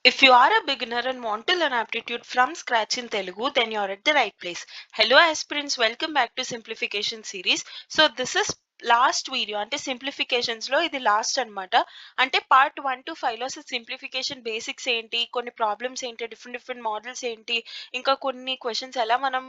If you are a beginner and want to learn aptitude from scratch in Telugu, then you're at the right place. Hello aspirants, welcome back to Simplification series. So this is last video అంటే simplifications లో ఇది last అన్నమాట. అంటే part 1 to 5 లో simplification basics ఏంటి, కొన్ని problems ఏంటి, different models ఏంటి, ఇంకా కొన్ని క్వశ్చన్స్ ఎలా మనం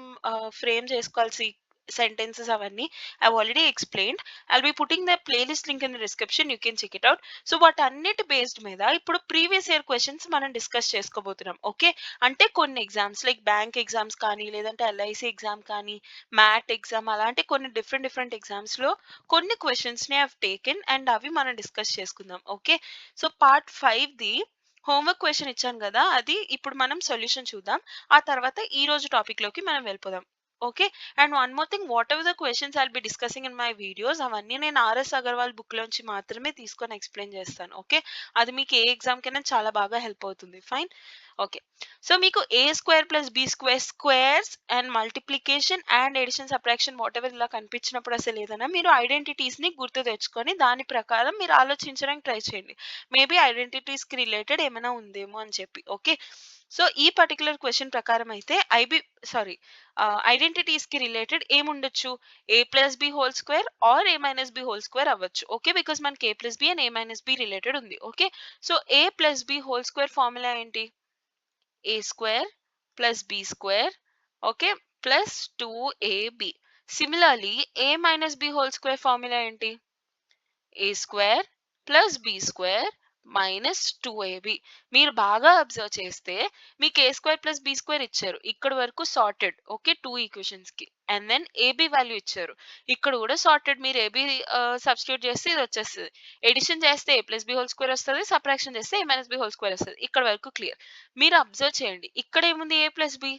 ఫ్రేమ్ చేసుకోవాల్సి sentences అవన్నీ I've already explained. I'll be putting the playlist link in the description. You can check it out. So వాటన్నిటి బేస్డ్ మీద ఇప్పుడు ప్రీవియస్ ఇయర్ క్వశ్చన్స్ మనం డిస్కస్ చేసుకోబోతున్నాం. ఓకే, అంటే కొన్ని ఎగ్జామ్స్ లైక్ బ్యాంక్ ఎగ్జామ్స్ కానీ, లేదంటే ఎల్ఐసి ఎగ్జామ్ కానీ, మ్యాట్ ఎగ్జామ్, అలాంటి కొన్ని డిఫరెంట్ ఎగ్జామ్స్ లో కొన్ని క్వశ్చన్స్ ని హావ్ టేకెన్ అండ్ అవి మనం డిస్కస్ చేసుకుందాం. Okay, so part 5 the homework question ఇచ్చాను కదా, అది ఇప్పుడు మనం సొల్యూషన్ చూద్దాం. ఆ తర్వాత ఈ రోజు టాపిక్ లోకి మనం వెళ్ళిపోదాం. Okay, and one more thing, what ever the questions I'll be discussing in my videos అవన్నీ నేను ఆర్ఎస్ అగర్వాల్ బుక్ లోంచి మాత్రమే తీసుకొని ఎక్స్ప్లెయిన్ చేస్తాను. ఓకే, అది మీకు ఏ ఎగ్జామ్ కైనా చాలా బాగా హెల్ప్ అవుతుంది. ఫైన్. ఓకే, సో మీకు a square plus B square squares and multiplication and addition subtraction whatever ఇలా కనిపించినప్పుడు అసలు ఏదైనా మీరు ఐడెంటిటీస్ ని గుర్తు తెచ్చుకొని దాని ప్రకారం మీరు ఆలోచించడానికి ట్రై చేయండి. మేబీ ఐడెంటిటీస్ కి రిలేటెడ్ ఏమైనా ఉందేమో అని చెప్పి. ఓకే, సో ఈ పర్టికులర్ క్వశ్చన్ ప్రకారం అయితే ఐడెంటిటీస్ కి రిలేటెడ్ ఏముండొచ్చు, a plus B whole square or a minus b whole square అవ్వచ్చు. ఓకే, బికాస్ మనకి a plus b and a minus b related ఉంది. ఓకే, సో ఏ plus B whole square formula ఏంటి, a square plus B square, okay, plus 2ab. Similarly a minus b whole square formula ఏంటి, a square plus B square minus 2ab. మీరు బాగా observe చేస్తే మీకు a square plus B square ఇచ్చారు, ఇక్కడ వరకు sorted. Okay, two equations కి. And then AB value ఇచ్చారు, ఇక్కడ కూడా సార్టెడ్. మీరు ఏబి సబ్స్టిట్యూట్ చేస్తే ఇది వచ్చేస్తుంది. ఎడిషన్ చేస్తే ఏ ప్లస్ బి హోల్ స్క్వేర్ వస్తుంది, సబ్ట్రాక్షన్ చేస్తే ఏ మైనస్ బి హోల్ స్క్వేర్ వస్తుంది. ఇక్కడ వరకు క్లియర్. మీరు అబ్జర్వ్ చేయండి, ఇక్కడ ఏముంది, ఏ ప్లస్ బి.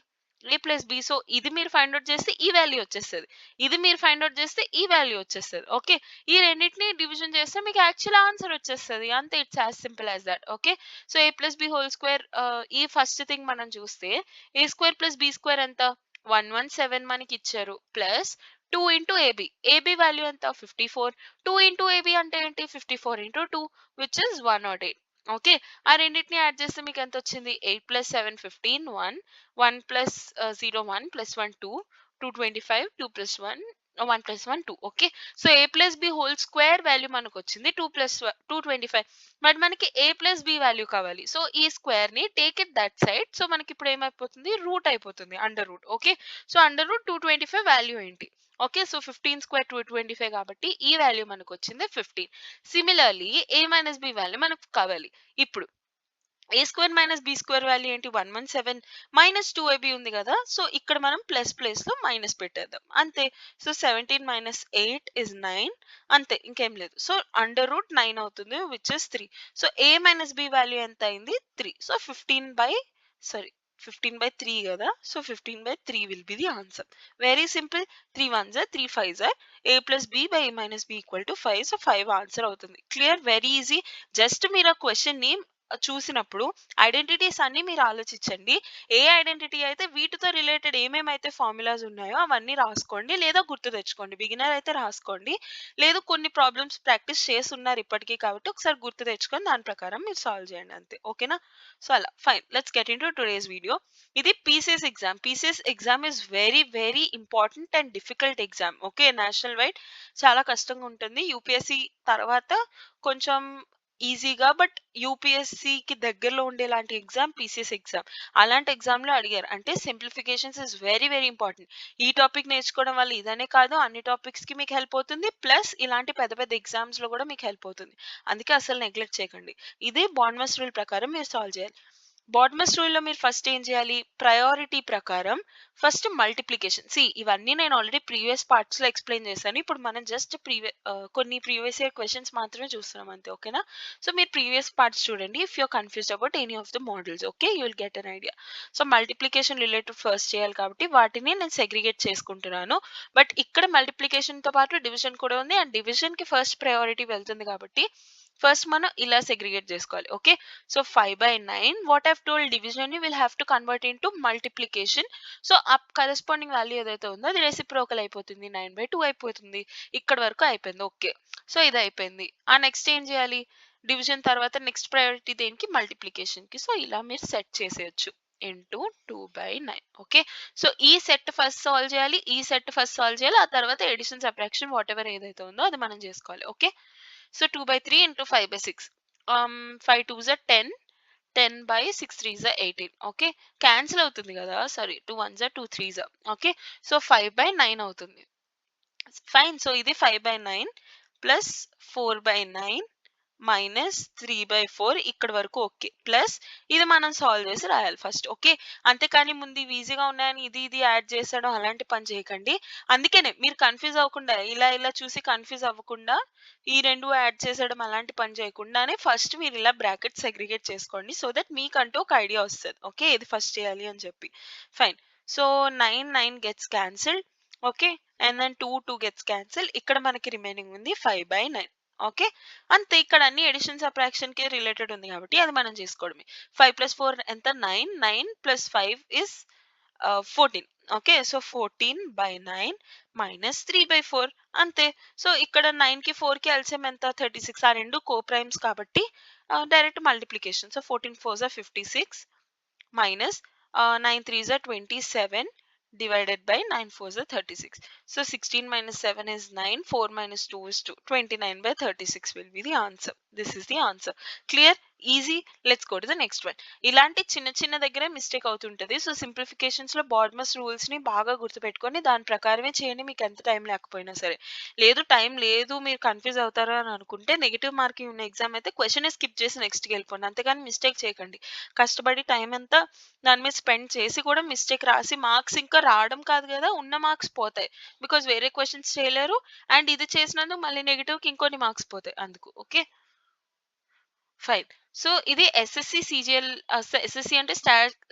సో ఇది మీరు ఫైండ్ అవుట్ చేస్తే ఈ వాల్యూ వచ్చేస్తుంది, ఇది మీరు ఫైండ్ అవుట్ చేస్తే ఈ వాల్యూ వచ్చేస్తుంది. ఓకే, ఈ రెండింటిని డివిజన్ చేస్తే మీకు యాక్చువల్ ఆన్సర్ వచ్చేస్తుంది. అంతే, it's as simple as that. Okay, so A plus B whole square, ఈ ఫస్ట్ థింగ్ మనం చూస్తే A square plus B square ఎంత, 117 మనకి ఇచ్చారు, plus 2 into AB. AB value ఎంత, 54. 2 ఇంటూ ఏబి అంటే ఏంటి, 54 ఇంటూ 2 విచ్ ఇస్ 108. ఓకే, ఆ రెండింటిని యాడ్ చేస్తే మీకు ఎంత వచ్చింది, 8 plus 7 15, 1 1 plus 0 1 plus 1 2 225, 2 plus 1 1 plus 1 2. Okay, so ఏ plus B whole square value మనకు వచ్చింది 2 ప్లస్ 225. బట్ మనకి ఏ ప్లస్ బి వాల్యూ కావాలి. సో ఈ స్క్వేర్ ని take it that side. So మనకి ఇప్పుడు ఏమైపోతుంది, రూట్ అయిపోతుంది, under root. Okay, so under root 225 value ఏంటి, ఓకే, సో 15 స్క్వేర్ 225 కాబట్టి ఈ వాల్యూ మనకు వచ్చింది 15. Similarly a minus B value మనకు కావాలి. ఇప్పుడు a square minus B square value ఏంటి, 117 మైనస్ 2ab ఉంది కదా, సో ఇక్కడ మనం ప్లస్ ప్లేస్ లో మైనస్ పెట్టేద్దాం అంతే. So 17 minus 8 is 9. అంతే, ఇంకేం లేదు. సో అండర్ రూట్ 9 అవుతుంది which is 3. So A minus B value ఎంత అయింది, 3. సో 15/3 కదా, so 15/3 will be the answer. Very simple. 3 1s are 3 5s are a plus b by a minus b equal to 5. So 5 answer అవుతుంది. Clear, very easy. Just మీరు ఆ question ని చూసినప్పుడు identities అన్ని మీరు ఆలోచించండి. ఏ ఐడెంటిటీ అయితే వీటితో రిలేటెడ్ ఏమేమైతే ఫార్ములాస్ ఉన్నాయో అవన్నీ రాసుకోండి, లేదా గుర్తు తెచ్చుకోండి. బిగినర్ అయితే రాసుకోండి, లేదు కొన్ని ప్రాబ్లమ్స్ ప్రాక్టీస్ చేస్తున్నారు ఇప్పటికీ కాబట్టి ఒకసారి గుర్తు తెచ్చుకొని దాని ప్రకారం మీరు సాల్వ్ చేయండి అంతే. ఓకేనా, సో అలా fine. Let's get in to today's video. ఇది PCS exam. PCS exam is very very important and difficult exam. Okay, national wide చాలా కష్టంగా ఉంటుంది. యూపీఎస్సి తర్వాత కొంచెం ఈజీగా, బట్ యూపీఎస్సికి దగ్గరలో ఉండేలాంటి ఎగ్జామ్ పీసీఎస్ ఎగ్జామ్. అలాంటి ఎగ్జామ్ లో అడిగారు అంటే simplifications is very very important. ఈ టాపిక్ నేర్చుకోవడం వల్ల ఇదనే కాదు, అన్ని టాపిక్స్ కి మీకు హెల్ప్ అవుతుంది, ప్లస్ ఇలాంటి పెద్ద పెద్ద ఎగ్జామ్స్ లో కూడా మీకు హెల్ప్ అవుతుంది. అందుకే అసలు నెగ్లెక్ట్ చేయకండి. ఇదే బాండ్మస్ రూల్ ప్రకారం మీరు సాల్వ్ చేయాలి. బాడ్మస్ రూల్ లో మీరు ఫస్ట్ ఏం చేయాలి, ప్రయారిటీ ప్రకారం ఫస్ట్ మల్టిప్లికేషన్. ఇవన్నీ నేను ఆల్రెడీ ప్రీవియస్ పార్ట్స్ లో ఎక్స్ప్లెయిన్ చేశాను. ఇప్పుడు మనం జస్ట్ కొన్ని ప్రీవియస్ ఇయర్ క్వశ్చన్స్ మాత్రమే చూస్తున్నాం అంతే. ఓకేనా, సో మీరు ప్రీవియస్ పార్ట్స్ చూడండి. If you're confused about any of the models, okay, you will get an idea. So multiplication related first చేయాలి కాబట్టి వాటిని నేను సెగ్రిగేట్ చేసుకుంటున్నాను. బట్ ఇక్కడ మల్టిప్లికేషన్ తో పాటు డివిజన్ కూడా ఉంది, అండ్ డివిజన్ కి ఫస్ట్ ప్రయారిటీ వెళ్తుంది కాబట్టి ఫస్ట్ మనం ఇలా సెగ్రిగేట్ చేసుకోవాలి. Okay, so 5/9 what I've told division ని will have to convert into multiplication. So ఆ కరెస్పాండింగ్ వాల్యూ ఏదైతే ఉందో అది రెసిప్రోకల్ అయిపోతుంది, 9/2 అయిపోతుంది. ఇక్కడ వరకు అయిపోయింది. ఓకే, సో ఇది అయిపోయింది. ఆ నెక్స్ట్ ఏం చేయాలి, డివిజన్ తర్వాత నెక్స్ట్ ప్రయారిటీ దేనికి? మల్టిప్లికేషన్‌కి. సో, ఇలా మీరు సెట్ చేసేయొచ్చు. Into 2/9 okay. సో, ఈ సెట్ ఫస్ట్ సాల్వ్ చేయాలి. ఈ సెట్ ఫస్ట్ సాల్వ్ చేయాలి. ఆ తర్వాత ఎడిషన్, సబ్ట్రాక్షన్ వాటెవర్ ఏదైతే ఉందో అది మనం చేసుకోవాలి. ఓకే. సో, 2/3 ఇంటూ 5/6 5 2 జా 10 10/6 3 జా 18 ఓకే. క్యాన్సిల్ అవుతుంది కదా! సారీ 2 1 జా 2 3 జా ఓకే. సో, 5/9 అవుతుంది. ఫైన్. సో, ఇది 5/9 ప్లస్ 4/9 మైనస్ 3/4 ఇక్కడి వరకు ఓకే. ప్లస్ ఇది మనం సాల్వ్ చేసి రాయాలి ఫస్ట్. ఓకే. అంతేకాని ముందు ఇవి ఈజీగా ఉన్నాయని ఇది యాడ్ చేసాడం అలాంటి పని చేయకండి. అందుకనే మీరు కన్‌ఫ్యూజ్ అవ్వకుండా ఇలా చూసి కన్‌ఫ్యూజ్ అవ్వకుండా ఈ 2 యాడ్ చేసేయడం అలాంటి పని చేయకుండానే ఫస్ట్ మీరు ఇలా బ్రాకెట్స్ సెగ్రిగేట్ చేసుకోండి. సో దట్ మీకంటూ ఒక ఐడియా వస్తది. ఓకే. ఏది ఫస్ట్ చేయాలి అని చెప్పి. Fine. So 9 9 gets cancelled. Okay. And then 2 2 gets cancelled. ఇక్కడ మనకి రిమైనింగ్ ఉంది 5/9. ఓకే. అంతే ఇక్కడ అన్ని అడిషన్ సబ్ట్రాక్షన్‌కి రిలేటెడ్ ఉంది కాబట్టి అది మనం చేసుకోవడమే. 5 + 4 ఎంత? 9. 9 + 5 ఈస్ 14. ఓకే. సో, 14/9 మైనస్ 3/4 అంతే. సో, ఇక్కడ 9కి 4కి ఎల్‌సిఎం ఎంత? 36 ఆ 2 కో-ప్రైమ్స్ కాబట్టి డైరెక్ట్ మల్టిప్లికేషన్. సో, 14 4 జా 56 మైనస్ 9 3 జా 27 divided by 9 4 is 36. So 16 minus 7 is 9. 4 minus 2 is 2. 29/36 will be the answer. This is the answer. Clear? Easy. Let's go to the next one. ఇలాంటి చిన్న చిన్న దగ్గరే మిస్టేక్ అవుతుంటది. సో సింప్లిఫికేషన్స్ లో బార్డ్మస్ rules ని బాగా గుర్తుపెట్టుకొని దాని ప్రకారమే చేయండి మీకు ఎంత టైం లేకపోయినా సరే. టైం లేదు మీరు కన్ఫ్యూజ్ అవుతారు అని అనుకుంటే నెగెటివ్ మార్కింగ్ ఉన్న ఎగ్జామ్ అయితే క్వశ్చన్ స్కిప్ చేసి నెక్స్ట్‌కి వెళ్ళిపోండి. అంతేగాని మిస్టేక్ చేయకండి. కష్టపడి టైం అంతా దాని మీద స్పెండ్ చేసి కూడా మిస్టేక్ రాసి మార్క్స్ ఇంకా రావడం కాదు కదా! ఉన్న మార్క్స్ పోతాయి. బికాజ్ వేరే క్వెషన్స్ చేయలేరు. అండ్ ఇది చేసినందుకు మళ్ళీ నెగెటివ్‌కి ఇంకొన్ని మార్క్స్ పోతాయి అందుకు. ఓకే. ఫైన్. సో, ఇది ఎస్ఎస్‌సి, సీజీఎల్ ఎస్ఎస్‌సి అంటే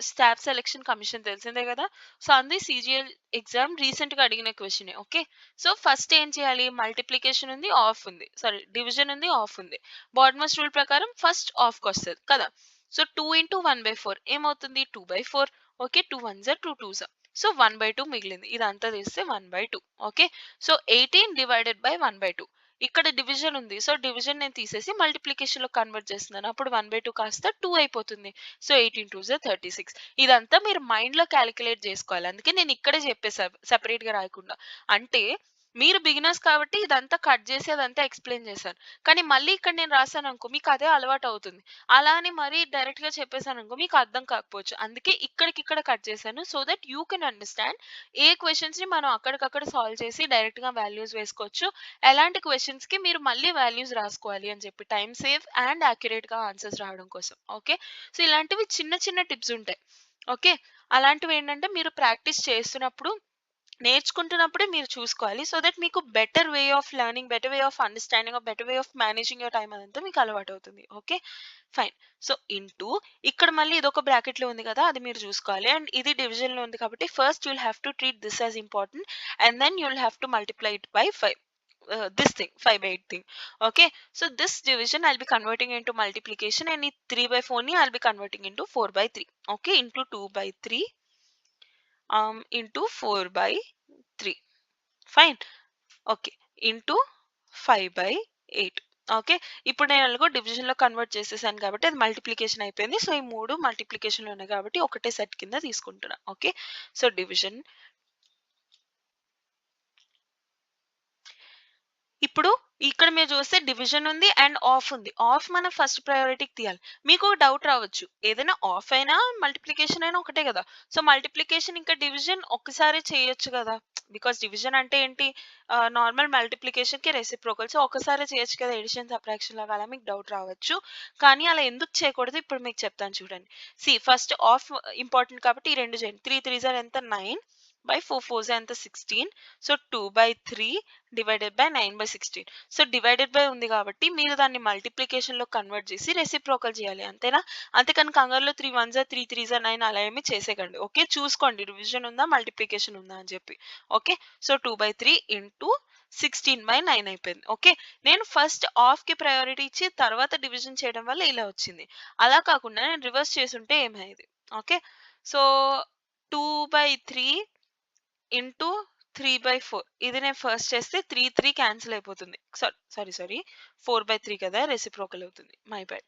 స్టాఫ్ సెలక్షన్ కమిషన్ తెలిసిందే కదా! సో, అంది సీజీఎల్ ఎగ్జామ్ రీసెంట్‌గా అడిగిన క్వెషనే. ఓకే. సో, ఫస్ట్ ఏం చేయాలి? మల్టిప్లికేషన్ ఉంది, ఆఫ్ ఉంది. సారీ డివిజన్ ఉంది, ఆఫ్ ఉంది. బాడ్మస్ రూల్ ప్రకారం ఫస్ట్ ఆఫ్‌కొస్తది కదా! సో, 2 ఇంటూ 1/4 ఏమవుతుంది? 2/4 ఓకే. 2 1 జా 2 2 జా. సో, 1/2 మిగిలింది. ఇదంతా తీస్తే 1/2 ఓకే. సో, 18 డివైడెడ్ బై 1/2 ఇక్కడ డివిజన్ ఉంది. సో, డివిజన్ నేను తీసేసి మల్టిప్లికేషన్‌లో కన్వర్ట్ చేస్తున్నాను. అప్పుడు 1/2 కాస్త 2 అయిపోతుంది. సో, 18 2 జా 36 ఇదంతా మీరు మైండ్‌లో కాలిక్యులేట్ చేసుకోవాలి. అందుకే నేను ఇక్కడే చెప్పేసా సెపరేట్‌గా రాయకుండా. అంటే మీరు బిగినర్స్ కాబట్టి ఇదంతా కట్ చేసి అదంతా ఎక్స్‌ప్లెయిన్ చేశాను. కానీ మళ్ళీ ఇక్కడ నేను రాసాననుకో మీకు అదే అలవాటవుతుంది. అలా అని మరీ డైరెక్ట్‌గా చెప్పేసాననుకో మీకు అర్థం కాకపోవచ్చు. అందుకే ఇక్కడికిక్కడ కట్ చేశాను. So that you can understand ఏ క్వెషన్స్‌ని మనం అక్కడికక్కడ సాల్వ్ చేసి డైరెక్ట్‌గా వాల్యూస్ వేసుకోవచ్చు. ఎలాంటి క్వెషన్స్‌కి మీరు మళ్ళీ వాల్యూస్ రాసుకోవాలి అని చెప్పి టైమ్ సేవ్ అండ్ యాక్యురేట్‌గా ఆన్సర్స్ రావడం కోసం. ఓకే. సో, ఇలాంటివి చిన్న చిన్న టిప్స్ ఉంటాయి. ఓకే. అలాంటివి ఏంటంటే మీరు ప్రాక్టీస్ చేస్తున్నప్పుడు నేర్చుకుంటున్నప్పుడే మీరు చూసుకోవాలి. సో దట్ మీకు better way of learning, better way of understanding are better way of managing your time అదంతా మీకు అలవాటవుతుంది. ఓకే. ఫైన్. సో, ఇంటూ ఇక్కడ మళ్ళీ ఇదొక బ్రాకెట్‌లో ఉంది కదా! అది మీరు చూసుకోవాలి. అండ్ ఇది డివిజన్‌లో ఉంది కాబట్టి first you will have to treat this as important and then you will have to multiply it by 5. This thing 5/8 thing. Okay. So this division I'll be converting into multiplication and 3/4 ni I'll be converting into 4/3. Okay. Into 2/3 into 4/3. Fine. Okay. Into 5/8 okay. ఇప్పుడు నేను ఎలాగో డివిజన్‌లో convert చేసేసాను కాబట్టి అది multiplication అయిపోయింది. So, ఈ 3 మల్టిప్లికేషన్‌లో ఉన్నాయి కాబట్టి ఒకటే సెట్ కింద తీసుకుంటున్నా. ఓకే. సో, డివిజన్ ఇప్పుడు ఇక్కడ మీరు చూస్తే డివిజన్ ఉంది అండ్ ఆఫ్ ఉంది. ఆఫ్ మనం ఫస్ట్ ప్రయారిటీకి తీయాలి. మీకు డౌట్ రావచ్చు. ఏదైనా ఆఫ్ అయినా, మల్టిప్లికేషన్ అయినా ఒకటే గదా! సో, మల్టిప్లికేషన్ ఇంకా డివిజన్ ఒక్కసారే చేయొచ్చు గదా! బికాజ్ డివిజన్ అంటే ఏంటి? Normal మల్టిప్లికేషన్‌కి reciprocal. సో, ఒక్కసారే చేయొచ్చు కదా! ఎడిషన్, సబ్ట్రాక్షన్ లాగా అలా మీకు డౌట్ రావచ్చు. కానీ అలా ఎందుకు చేయకూడదు ఇప్పుడు మీకు చెప్తాను చూడండి. ఫస్ట్ ఆఫ్ ఇంపార్టెంట్ కాబట్టి ఈ 2 చేయండి. 3 3 జార్ ఎంత? 9 బై 4 4 జార్ ఎంత? 16 so, 2/3 divided by 9/16 so, divided by ఉంది కాబట్టి మీరు దాన్ని మల్టిప్లికేషన్‌లో కన్వర్ట్ చేసి రెసిప్రోకల్ చేయాలి. అంతేనా? అంతేకాని కంగారులో 3 1 జా 3 3 జా 9 అలా ఏమి చేసేయకండి. ఓకే. చూసుకోండి డివిజన్ ఉందా? మల్టిప్లికేషన్ ఉందా? అని చెప్పి. ఓకే. సో, 2/3 ఇంటూ 16/9 అయిపోయింది. ఓకే. నేను ఫస్ట్ హాఫ్‌కి ప్రయారిటీ ఇచ్చి తర్వాత డివిజన్ చేయడం వల్ల ఇలా వచ్చింది. అలా కాకుండా నేను రివర్స్ చేసుంటే ఏమయ్యేది? ఓకే. సో, 2/3 ఇంటూ 3/4 ఇది నేను ఫస్ట్ చేస్తే 3 క్యాన్సిల్ అయిపోతుంది. సారీ 4/3 కదా రెసిప్రోకల్ అవుతుంది. My bad.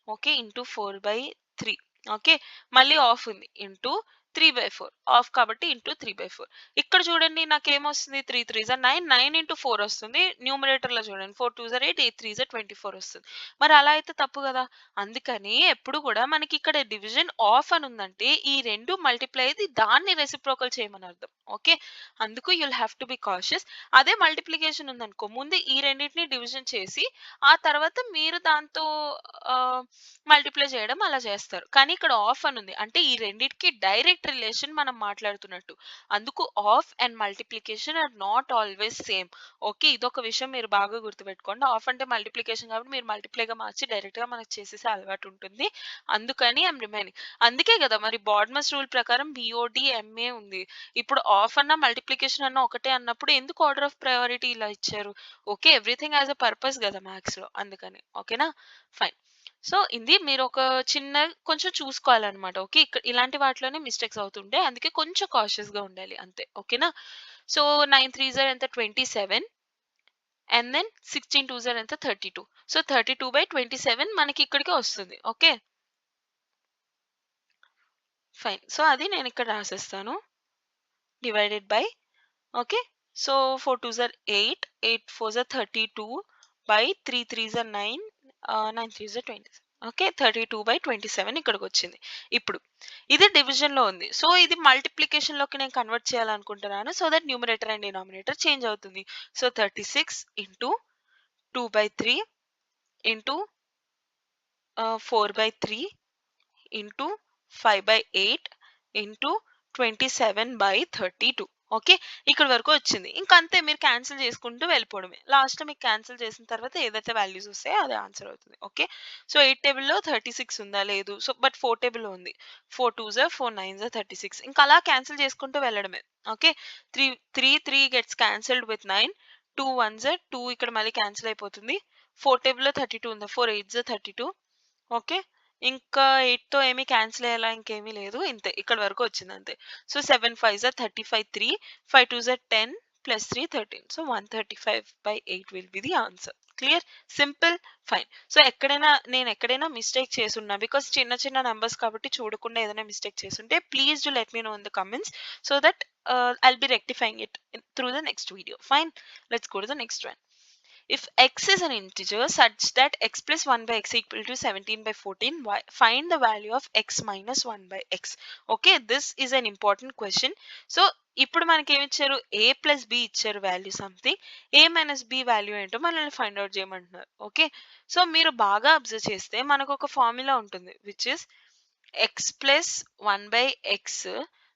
Okay. Into 4/3 okay. మళ్ళీ ఆఫ్ ఉంది. ఇంటూ 3/4 ఆఫ్ కాబట్టి ఇంటూ 3/4 ఇక్కడ చూడండి నాకేమొస్తుంది 3 3 9 9 ఇంటూ 4 వస్తుంది. న్యూమరేటర్‌లో చూడండి 4 2 8 8 3 24 వస్తుంది. మరి అలా అయితే తప్పు కదా! అందుకని ఎప్పుడు కూడా మనకి ఇక్కడ డివిజన్ ఆఫ్ అని ఉందంటే ఈ 2 మల్టిప్లై అయ్యి దాన్ని రెసిప్రోకల్ చేయమని అర్థం. ఓకే. అందుకు you'll have to be cautious. అదే మల్టిప్లికేషన్ ఉందనుకో ముందు ఈ రెండిటిని డివిజన్ చేసి ఆ తర్వాత మీరు దాంతో ఆహ్, మల్టిప్లై చేయడం అలా చేస్తారు. కానీ ఇక్కడ ఆఫ్ అని ఉంది. అంటే ఈ రెండిటికి డైరెక్ట్ రిలేషన్ మనం మాట్లాడుతున్నట్టు. అందుకు of and multiplication are not always same. Okay. ఇదొక విషయం మీరు బాగా గుర్తుపెట్టుకోండి. ఆఫ్ అంటే మల్టిప్లికేషన్ కాబట్టి మీరు మల్టిప్లైగా మార్చి డైరెక్ట్‌గా మనకు చేసేసే అలవాటు ఉంటుంది. అందుకని ఐయామ్ రిమైనింగ్. అందుకే కదా మరి బాడ్మస్ రూల్ ప్రకారం బీఓడీ, ఎంఏ ఉంది. ఇప్పుడు ఆఫ్ అన్నా, మల్టిప్లికేషన్ అన్నా ఒకటే అన్నప్పుడు ఎందుకు ఆర్డర్ ఆఫ్ ప్రయారిటీ ఇలా ఇచ్చారు? Okay. Everything has a purpose గదా మ్యాథ్స్‌లో అందుకని. ఓకేనా? ఫైన్. సో, ఇది మీరొక చిన్న కొంచెం చూసుకోవాలన్నమాట. ఓకే. ఇలాంటి వాటిలోనే మిస్టేక్స్ అవుతుంటాయి. అందుకే కొంచెం కాషియస్‌గా ఉండాలి అంతే. ఓకేనా? సో, 9 3 ఎంత 27 అండ్ దెన్ 16 2 ఎంత 32. సో, 32/27 మనకి ఇక్కడికి వస్తుంది. ఓకే. ఫైన్. సో, అది నేనిక్కడ రాసేస్తాను. Divided by okay. So 4 2s are 8, 8 4s are 32 by 3 3s are 9, 9 3s are 20. Okay. 32/27 ఇక్కడికొచ్చింది. ఇప్పుడు ఇది డివిజన్‌లో ఉంది. సో ఇది మల్టిప్లికేషన్‌లోకి నేను కన్వర్ట్ చేయాలనుకుంటున్నాను. So that numerator and denominator change అవుతుంది. సో 36 into 2/3 into 4/3 into 5/8 into 27/32 okay. ఇక్కడి వరకు వచ్చింది. ఇంక అంతే మీరు క్యాన్సిల్ చేసుకుంటూ వెళ్ళిపోవడమే. లాస్ట్‌లో మీకు క్యాన్సిల్ చేసిన తర్వాత ఏదైతే వాల్యూస్ వస్తాయో అదే ఆన్సర్ అవుతుంది. ఓకే. సో 8 టేబుల్‌లో 36 ఉందా? లేదు. సో బట్ 4 టేబుల్‌లో ఉంది. 4 2s 4 9s 36 ఇంకా అలా క్యాన్సిల్ చేసుకుంటూ వెళ్ళడమే. Okay. 3 gets cancelled with 9 2 1s 2 ఇక్కడ మళ్ళీ క్యాన్సిల్ అయిపోతుంది. 4 టేబుల్‌లో 32 ఉందా? 4 8s 32 ఓకే. ఇంకా 8తో ఏమి క్యాన్సిల్ అయ్యేలా ఇంకేమీ లేదు. ఇంతే ఇక్కడి వరకు వచ్చిందంతే. So 7 5s 35 3 5 2s 10 plus 3 13. So 135/8 will be the answer. Clear? Simple. Fine. So నేను ఎక్కడైనా మిస్టేక్ చేసున్నా బికాస్ చిన్న చిన్న నంబర్స్ కాబట్టి చూడకుండా ఏదైనా మిస్టేక్ చేసుంటే please do let me know in the comments so that I'll be rectifying it through the next video. Fine. Let's go to the next one. If x is an integer such that x plus 1 by x equal to 17 by 14, find the value of x minus 1 by x. Okay, this is an important question. So, ఇప్పుడు మనకి ఏమి ఇచ్చారు a plus b ఇచ్చారు value something a minus b value ఏంటో మనల్ని find out చేయమంటున్నారు okay so మీరు బాగా అబ్జర్వ్ చేస్తే మనకు ఒక ఫార్ములా ఉంటుంది which is X plus 1/x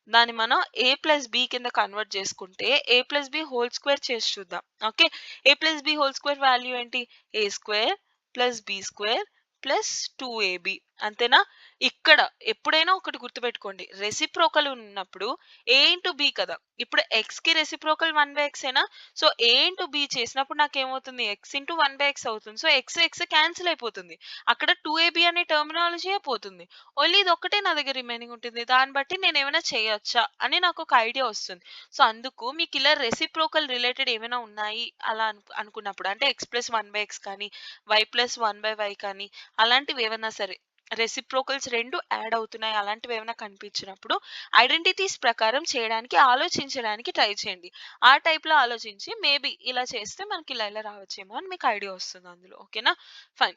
దాన్ని మనం a ప్లస్ b కింద కన్వర్ట్ చేసుకుంటే a plus b whole square చేసి చూద్దాం okay a plus b whole square value ఏంటి a square plus b square plus 2ab అంతేనా ఇక్కడ ఎప్పుడైనా ఒకటి గుర్తుపెట్టుకోండి రెసిప్రోకల్ ఉన్నప్పుడు a ఇంటూ b కదా ఇప్పుడు x కి రెసిప్రోకల్ 1/x ఏనా సో a ఇంటూ b చేసినప్పుడు నాకు ఏమవుతుంది x ఇంటూ 1/x అవుతుంది సో x క్యాన్సిల్ అయిపోతుంది అక్కడ 2ab అనే టర్మినాలజీ పోతుంది ఓన్లీ ఇది ఒక్కటే నా దగ్గర రిమైనింగ్ ఉంటుంది దాన్ని బట్టి నేను ఏమైనా చేయొచ్చా అని నాకు ఒక ఐడియా వస్తుంది సో అందుకు మీకు ఇలా రెసిప్రోకల్ రిలేటెడ్ ఏమైనా ఉన్నాయి అలా అనుకున్నప్పుడు అంటే x ప్లస్ 1/x కానీ y ప్లస్ 1/y కానీ అలాంటివి ఏమైనా సరే రెసిప్రోకల్స్ రెండు యాడ్ అవుతున్నాయి అలాంటివి ఏమైనా కనిపించినప్పుడు ఐడెంటిటీస్ ప్రకారం చేయడానికి ఆలోచించడానికి ట్రై చేయండి ఆ టైప్ లో ఆలోచించి మేబీ ఇలా చేస్తే మనకి ఇలా రావచ్చేమో అని మీకు ఐడియా వస్తుంది అందులో ఓకేనా fine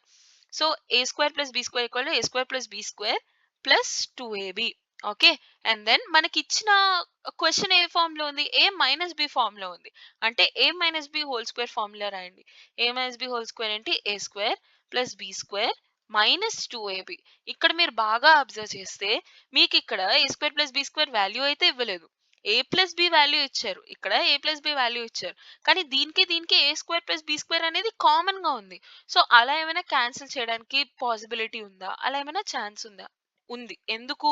so a square plus b square equal to a square plus b square plus 2ab okay and then మనకి ఇచ్చిన క్వశ్చన్ ఏ ఫామ్ లో ఉంది a మైనస్ b ఫామ్ లో ఉంది అంటే a minus b whole square formula రాయండి a minus b whole square ఏంటి a square plus b square minus 2ab ఇక్కడ మీరు బాగా అబ్జర్వ్ చేస్తే మీకు ఇక్కడ a square plus b square value అయితే ఇవ్వలేదు a ప్లస్ b వాల్యూ ఇచ్చారు ఇక్కడ a ప్లస్ b వాల్యూ ఇచ్చారు కానీ దీనికి a square plus b square అనేది కామన్ గా ఉంది సో అలా ఏమైనా క్యాన్సిల్ చేయడానికి పాసిబిలిటీ ఉందా అలా ఏమైనా ఛాన్స్ ఉందా ఉంది ఎందుకు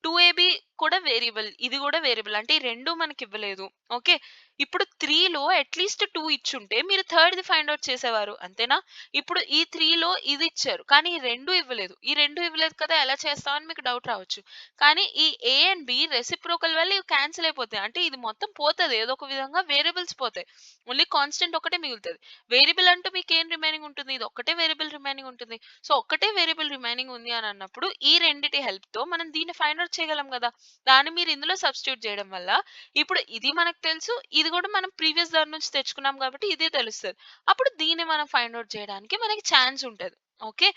2ab కూడా వేరియబుల్ ఇది కూడా వేరియబుల్ అంటే ఈ రెండు మనకి ఇవ్వలేదు ఓకే ఇప్పుడు 3లో అట్లీస్ట్ 2 ఇచ్చుంటే మీరు థర్డ్‌ది ఫైండ్ ఔట్ చేసేవారు. అంతేనా? ఇప్పుడు ఈ 3లో ఇది ఇచ్చారు. కానీ ఈ 2 ఇవ్వలేదు. ఈ 2 ఇవ్వలేదు కదా! ఎలా చేస్తామని మీకు డౌట్ రావచ్చు. కానీ ఈ ఏ అండ్ బి రెసిప్రోకల్ వల్ల ఇవి క్యాన్సిల్ అయిపోతాయి. అంటే ఇది మొత్తం పోతది. ఏదో ఒక విధంగా వేరియబుల్స్ పోతాయి. ఓన్లీ కాన్స్టెంట్ ఒకటే మిగులుతది. వేరియబుల్ అంటూ మీకేం రిమైనింగ్ ఉంటుంది? ఇది ఒక్కటే వేరియబుల్ రిమైనింగ్ ఉంటుంది. సో, ఒక్కటే వేరియబుల్ రిమైనింగ్ ఉంది అని అన్నప్పుడు ఈ రెండిటి హెల్ప్‌తో మనం దీన్ని ఫైండ్ ఔట్ చేయగలం గదా! దాన్ని మీరు ఇందులో సబ్స్టిట్యూట్ చేయడం వల్ల ఇప్పుడు ఇది మనకు తెలుసు. ఇది గూడా మనం ప్రీవియస్ దాని నుంచి తెచ్చుకున్నాం కాబట్టి ఇది తెలుస్తది. అప్పుడు దీన్ని మనం ఫైండ్ ఔట్ చేయడానికి మనకి ఛాన్స్ ఉంటది. ఓకే.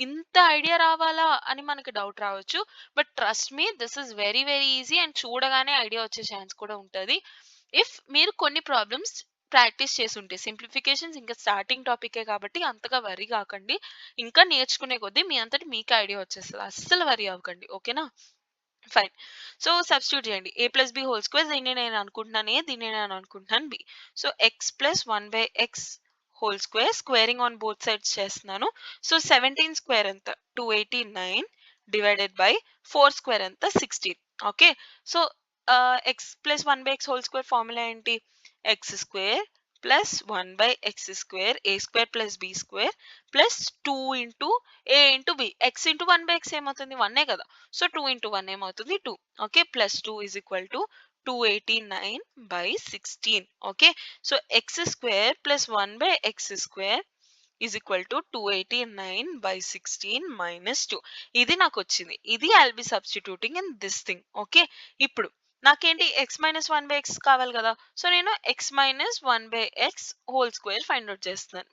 ఇంత ఐడియా రావాలా అని మనకి డౌట్ రావచ్చు. But trust me this is very very easy and చూడగానే ఐడియా వచ్చే ఛాన్స్ కూడా ఉంటది. ఇఫ్ మీరు కొన్ని ప్రాబ్లమ్స్ ప్రాక్టీస్ చేసుంటే సింప్లిఫికేషన్స్ ఇంకా స్టార్టింగ్ టాపికే కాబట్టి అంతగా వరీ గాకండి. ఇంకా నేర్చుకునే కొద్దీ మీ అంతట మీకే ఐడియా వచ్చేస్తది. అస్సలు వరీ అవ్వకండి. ఓకేనా? ఫైన్. సో, సబ్స్టిట్యూట్ చేయండి. A plus B whole square దీన్ని నేను అనుకుంటున్నాను ఏ, దీన్ని నేను అనుకుంటున్నాను B. So, X plus 1/x whole square squaring on both sides చేస్తున్నాను. సో, 17 స్క్వేర్ ఎంత? 289 డివైడెడ్ బై 4 స్క్వేర్ ఎంత? 16. Okay. So, X plus 1/x whole square formula ఏంటి? X square plus 1/x square A square plus B square plus 2 into A into B. X into 1/x ఏమవుతుంది? 1 కదా! So 2 into 1 ఏమవుతుంది? 2. Okay. Plus 2 is equal to 289/16. Okay. So X square plus 1/x square is equal to 289/16 minus 2. ఇది నాకు వచ్చింది. ఇది I'll be substituting in this thing. Okay. ఇప్పుడు నాకేంటి X minus 1/x కావాలి కదా! సో నేను X minus 1/x whole square find out చేస్తున్నాను.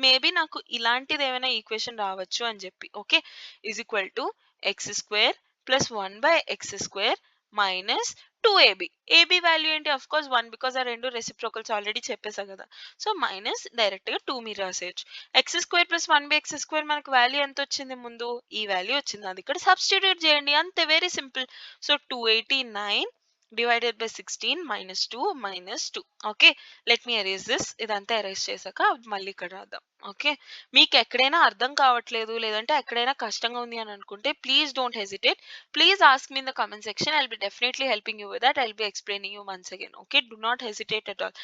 మేబీ నాకు ఇలాంటిది ఏమైనా ఈక్వేషన్ రావచ్చు అని చెప్పి. Okay. Is equal to X square plus 1/x square minus 2ab. ab value ఏంటి? ఆఫ్ కోర్స్ 1 బికాస్ ఆ రెండు రెసిప్రోకల్స్ ఆల్రెడీ చెప్పేసా కదా! సో మైనస్ డైరెక్ట్ గా 2 మీరు రాసేయచ్చు. X square plus 1/x square మనకు వాల్యూ ఎంత వచ్చింది ముందు? ఈ వాల్యూ వచ్చింది. అది ఇక్కడ సబ్స్టిట్యూట్ చేయండి. అంతే, very simple. So 289 divided by 16 minus 2 minus 2. Okay. Let me erase this. ఇదంతా ఎరేజ్ చేశాక మళ్ళీ ఇక్కడ రాద్దాం. ఓకే. మీకు ఎక్కడైనా అర్థం కావట్లేదు లేదంటే ఎక్కడైనా కష్టంగా ఉంది అని అనుకుంటే please don't hesitate. Please ask me in the comment section. I'll be definitely helping you with that. I'll B explaining you once again. Okay. Do not hesitate at all.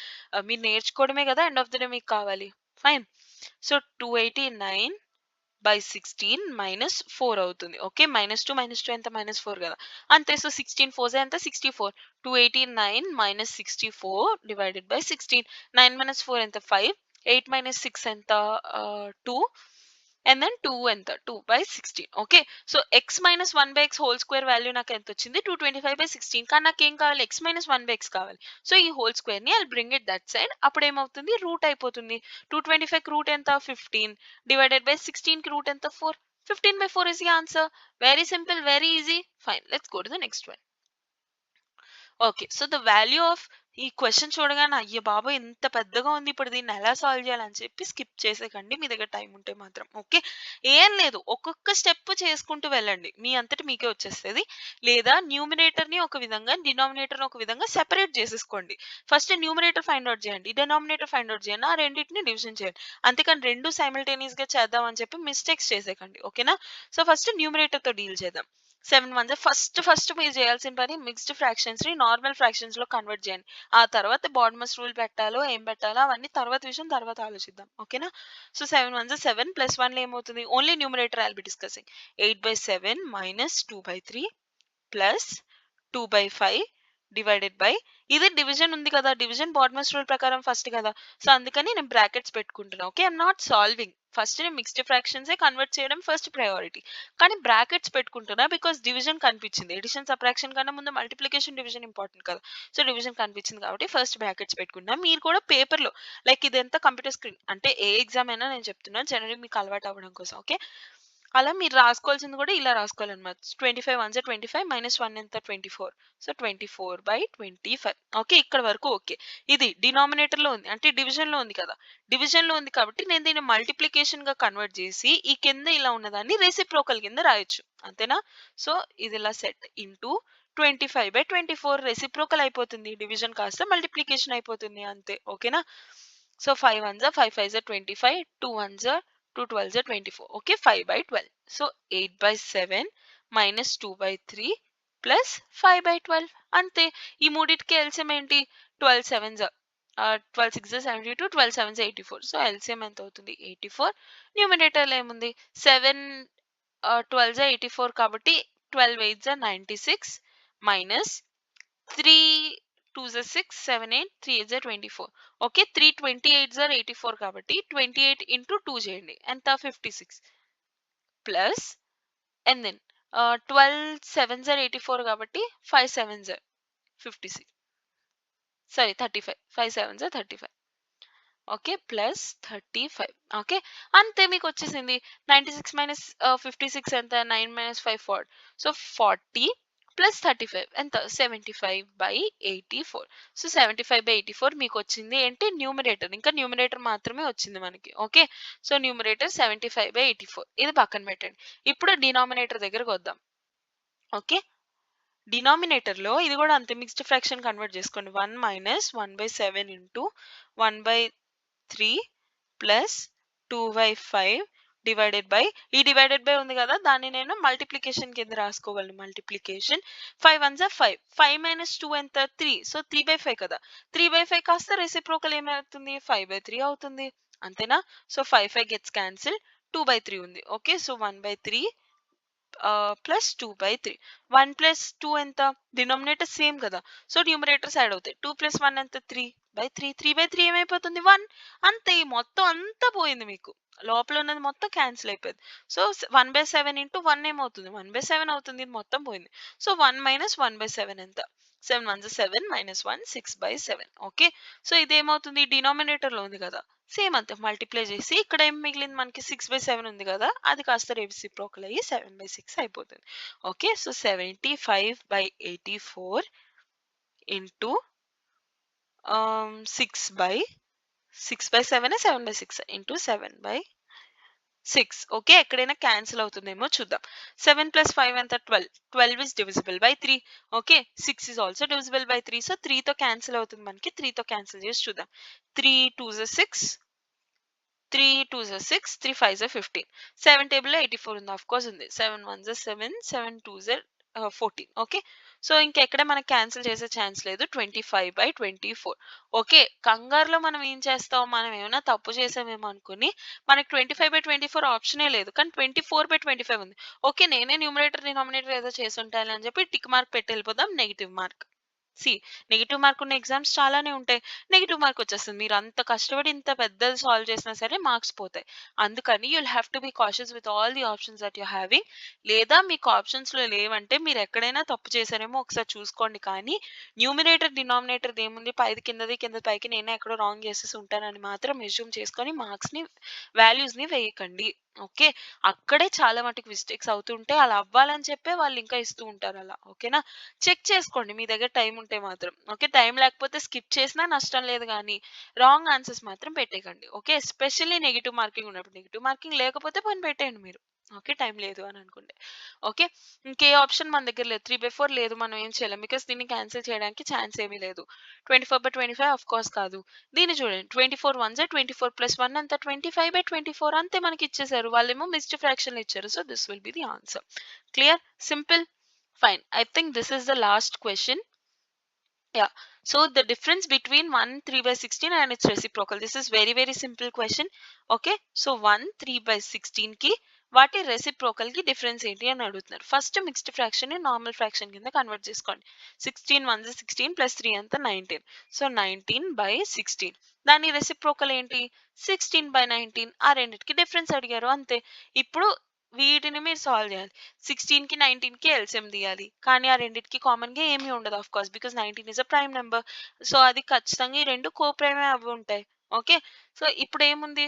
మీరు నేర్చుకోవడమే కదా ఎండ్ ఆఫ్ ద డే మీకు కావాలి. Fine. So 289/16 minus 4 అవుతుంది. Okay. -2 ఎంత? -4 కదా! అంతే. So 16 4 ఎంత? 64. 289 - 64 divided by 16. 9 - 4 ఎంత? 5. 8 - 6 ఎంత? 2. అండ్ దెన్ 2 ఎంత? 2/16. Okay. So X minus 1/x whole square value నాకు ఎంత వచ్చింది? 225/16. కానీ నాకేం కావాలి? ఎక్స్ మైనస్ 1/x కావాలి. సో ఈ హోల్ స్క్వేర్ ని I bring it that side. అప్పుడు ఏమవుతుంది? రూట్ అయిపోతుంది. 225కి రూట్ ఎంత? 15 డివైడెడ్ బై 16కి రూట్ ఎంత? 4. 15/4 is the answer. Very simple, very easy. Fine. Let's go to the next one. Okay. So the value of ఈ question చూడగానే అయ్య బాబోయ్! ఇంత పెద్దగా ఉంది. ఇప్పుడు దీన్ని ఎలా సాల్వ్ చేయాలని చెప్పి స్కిప్ చేసేకండి మీ దగ్గర టైం ఉంటే మాత్రం. ఓకే. ఏం లేదు. ఒక్కొక్క స్టెప్ చేసుకుంటూ వెళ్ళండి. మీ అంతట మీకే వచ్చేస్తది. లేదా న్యూమరేటర్‌ని ఒక విధంగా, డినామినేటర్‌ని ఒక విధంగా సెపరేట్ చేసేసుకోండి. ఫస్ట్ న్యూమరేటర్ ఫైండ్ ఔట్ చేయండి. డినామినేటర్ ఫైండ్ ఔట్ చేయండి. ఆ రెండిటిని డివిజన్ చేయండి. అంతేకాని 2 సైమల్టేనియస్‌గా చేద్దాం అని చెప్పి మిస్టేక్స్ చేసేకండి. ఓకేనా? సో ఫస్ట్ న్యూమరేటర్‌తో డీల్ చేద్దాం. 7 1 ఫస్ట్ మీరు చేయాల్సిన పని మిక్స్డ్ ఫ్రాక్షన్స్‌ని నార్మల్ ఫ్రాక్షన్స్‌లో కన్వర్ట్ చేయండి. ఆ తర్వాత బాడ్మస్ రూల్ పెట్టాలో, ఏం పెట్టాలో అవన్నీ తర్వాత విషయం, తర్వాత ఆలోచిద్దాం. ఓకేనా? సో 7 1 7 ప్లస్ 1 ఏమవుతుంది? Only numerator I'll be discussing. 8/7 minus 2/3 plus 2/5 divided by ఇది డివిజన్ ఉంది కదా! డివిజన్ బాడ్మస్ రూల్ ప్రకారం ఫస్ట్ కదా! సో అందుకని నేను బ్రాకెట్స్ పెట్టుకుంటున్నా. Okay. I am not solving. First నేను మిక్స్డ్ ఫ్రాక్షన్సే కన్వర్ట్ చేయడం ఫస్ట్ ప్రయారిటీ. కానీ బ్రాకెట్స్ పెట్టుకుంటున్నా బికాస్ డివిజన్ కనిపించింది. ఎడిషన్, సబ్ట్రాక్షన్ కన్నా ముందు మల్టిప్లికేషన్, డివిజన్ ఇంపార్టెంట్ కదా! సో డివిజన్ కనిపించింది కాబట్టి ఫస్ట్ బ్రాకెట్స్ పెట్టుకున్నా. మీరు కూడా పేపర్‌లో లైక్ ఇదంతా కంప్యూటర్ స్క్రీన్ అంటే ఏ ఎగ్జామ్ అయినా నేను చెప్తున్నాను. జనరల్లీ మీకు అలవాటు అవ్వడం కోసం. ఓకే. అలా మీరు రాసుకోవాల్సింది కూడా ఇలా రాసుకోవాలన్నమాట. 25 1 25 మైనస్ 1 ఎంత? 24. సో 24/25. ఓకే. ఇక్కడ వరకు ఓకే. ఇది డినామినేటర్‌లో ఉంది. అంటే డివిజన్‌లో ఉంది కదా! డివిజన్‌లో ఉంది కాబట్టి నేను దీన్ని మల్టిప్లికేషన్‌గా కన్వర్ట్ చేసి ఈ కింద ఇలా ఉన్నదాన్ని రెసిప్రోకల్ కింద రాయొచ్చు. అంతేనా? సో ఇది ఇలా సెట్ ఇంటూ 25/24 రెసిప్రోకల్ అయిపోతుంది. డివిజన్ కాస్త మల్టిప్లికేషన్ అయిపోతుంది అంతే. ఓకేనా? So 5 1 5 5 25, 2 1 2 12 24. Okay. 5/12. So 8/7 minus 2/3 plus 5/12. అంతే. ఈ మూడిటికి ఎల్సిఎం ఏంటి? 12 sevens 12 6 72, 12 sevens 84. సో ఎల్సిఎం ఎంత అవుతుంది? 84. న్యూమరేటర్లో ఏముంది? 7 12 84 కాబట్టి 12 8 96 మైనస్ 3 2 6 7 8 3 8 24. ఓకే, 3 28 84 కాబట్టి 28 ఇంటూ 2 చేయండి, ఎంత? 56 ప్లస్ అండ్ దెన్ 12 7 84 కాబట్టి 5 7 56, సారీ 35, 5 7 35. Okay, plus 35. ఓకే, అంతే, మీకు వచ్చేసింది. 96 మైనస్ 56 ఎంత? 9 మైనస్ 5 4. సో 40 ప్లస్ 35 ఎంత? 75/84. సో 75/84 మీకు వచ్చింది ఏంటి? న్యూమరేటర్. ఇంకా న్యూమరేటర్ మాత్రమే వచ్చింది మనకి. Okay, so numerator 75/84. ఇది పక్కన పెట్టండి. ఇప్పుడు డినామినేటర్ దగ్గరకు వద్దాం. ఓకే, డినామినేటర్లో ఇది కూడా అంతే, మిక్స్డ్ ఫ్రాక్షన్ కన్వర్ట్ చేసుకోండి. 1 minus 1/7 into 1/3 plus 2/5 divided by, ఈ డివైడెడ్ బై ఉంది కదా, దాన్ని నేను మల్టిప్లికేషన్ కింద రాసుకోగలను. మల్టిప్లికేషన్ 5 1 5, 5 మైనస్ 2 ఎంత? 3. సో 3/5 కదా, 3/5 కాస్త రెసిప్రోకల్ ఏమవుతుంది? 5/3 అవుతుంది. అంతేనా? సో 5 5 గెట్స్ క్యాన్సిల్, 2/3 ఉంది. Okay, so 1/3 plus 2/3. 1 ప్లస్ 2 ఎంత? డినామినేటర్ సేమ్ కదా, సో న్యూమరేటర్స్ యాడ్ అవుతాయి. 2 ప్లస్ 1 ఎంత? 3/3. 3/3 ఏమైపోతుంది? 1. అంతే, ఈ మొత్తం అంతా పోయింది మీకు, లోపల ఉన్నది మొత్తం క్యాన్సిల్ అయిపోయింది. సో 1/7 ఇంటూ 1 ఏమవుతుంది? 1/7 అవుతుంది, ఇది మొత్తం పోయింది. సో 1 మైనస్ 1/7 ఎంత? 7 1 7 మైనస్ 1 6/7. ఓకే, సో ఇదేమవుతుంది? డినామినేటర్ లో ఉంది కదా, సేమ్ అంతే మల్టిప్లై చేసి ఇక్కడ ఏం మిగిలింది మనకి? 6/7 ఉంది కదా, అది కాస్త రెసిప్రోకల్ అయ్యి 7/6 అయిపోతుంది. Okay, so 75/84 into 6/7 7/6 into 7/6. Okay, ఎక్కడైనా క్యాన్సిల్ అవుతుందేమో చూద్దాం. 7 ప్లస్ 5 ఎంత? 12. 12 is divisible by 3. Okay, 6 is also divisible by 3. So 3 తో క్యాన్సిల్ అవుతుంది మనకి. 3 తో క్యాన్సిల్ చేసి చూద్దాం. 3 2 6, 3 2 6, 3 5 15. 7 టేబుల్లో 84 ఉంది, ఆఫ్ కోర్స్ ఉంది. 7 1 7, 7 2 14. ఓకే, సో ఇంకెక్కడ మనకి క్యాన్సిల్ చేసే ఛాన్స్ లేదు. 25/24. ఓకే, కంగారులో మనం ఏం చేస్తాం? మనం ఏమైనా తప్పు చేసామేమో అనుకుని మనకి 25/24 ఆప్షనే లేదు, కానీ 24/25 ఉంది. ఓకే, నేనే న్యూమరేటర్ డినామినేటర్ ఏదో చేసి ఉంటాను అని చెప్పి టిక్ మార్క్ పెట్టి వెళ్ళిపోదాం. Negative mark. నెగిటివ్ మార్క్ ఉన్న ఎగ్జామ్స్ చాలానే ఉంటాయి. నెగిటివ్ మార్క్ వచ్చేస్తుంది. మీరు అంత కష్టపడి ఇంత పెద్దది సాల్వ్ చేసినా సరే మార్క్స్ పోతాయి. అందుకని you'll have to be cautious with all the options that you having. లేదా మీకు ఆప్షన్స్లో లేవంటే మీరు ఎక్కడైనా తప్పు చేశారేమో ఒకసారి చూసుకోండి. కానీ న్యూమినేటర్ డినామినేటర్ ఏముంది? పైది కిందది, కింద పైకి, నేనే ఎక్కడో రాంగ్ చేసేసి ఉంటానని మాత్రం ఎజ్యూమ్ చేసుకొని మార్క్స్ని వాల్యూస్ని వేయకండి. ఓకే, అక్కడే చాలా మటుకు మిస్టేక్స్ అవుతుంటే అలా అవ్వాలని చెప్పే వాళ్ళు ఇంకా ఇస్తూ ఉంటారు అలా. ఓకేనా, చెక్ చేసుకోండి మీ దగ్గర టైం ఉంటే మాత్రం. ఓకే, టైం లేకపోతే స్కిప్ చేసినా నష్టం లేదు, కానీ రాంగ్ ఆన్సర్స్ మాత్రం పెట్టేయకండి. ఓకే, ఎస్పెషల్లీ నెగిటివ్ మార్కింగ్ ఉన్నప్పుడు. నెగిటివ్ మార్కింగ్ లేకపోతే పని పెట్టేయండి మీరు. ఓకే, టైం లేదు అని అనుకుంటే. ఓకే, ఇంకే ఆప్షన్ మన దగ్గర లేదు. 3/4 లేదు, మనం ఏం చేయలేం, బికాస్ దీన్ని క్యాన్సిల్ చేయడానికి ఛాన్స్ ఏమీ లేదు. 24/25 ఆఫ్ కోర్స్ కాదు. దీన్ని చూడండి, 24 1 24 ప్లస్ 1 అంతా 25/24. అంతే మనకి ఇచ్చేసారు. వాళ్ళేమో మిస్డ్ ఫ్రాక్షన్ ఇచ్చారు. So this will be the answer. Clear? Simple. Fine. I think this is the last question. Yeah. So the difference between 1 3/16 and its reciprocal. This is very very simple question. Okay. So 1 3/16 ki వాటి reciprocal కి difference ఏంటి అని అడుగుతున్నారు. First mixed fraction ని normal fraction కింద convert చేసుకోండి. 16 1 16 plus 3 అంతా 19. So 19/16. దాని రెసిప్రోకల్ ఏంటి? 16/19. ఆ రెండింటికి డిఫరెన్స్ అడిగారు అంతే. ఇప్పుడు వీటిని మీరు సాల్వ్ చేయాలి. 16 కి 19 కి ఎల్సిఎం తీయాలి. కానీ ఆ రెండిటికి కామన్ గా ఏమీ ఉండదు of course, because 19 is a prime number. So అది ఖచ్చితంగా ఈ రెండు కో ప్రైమే అవి ఉంటాయి. ఓకే, సో ఇప్పుడు ఏముంది?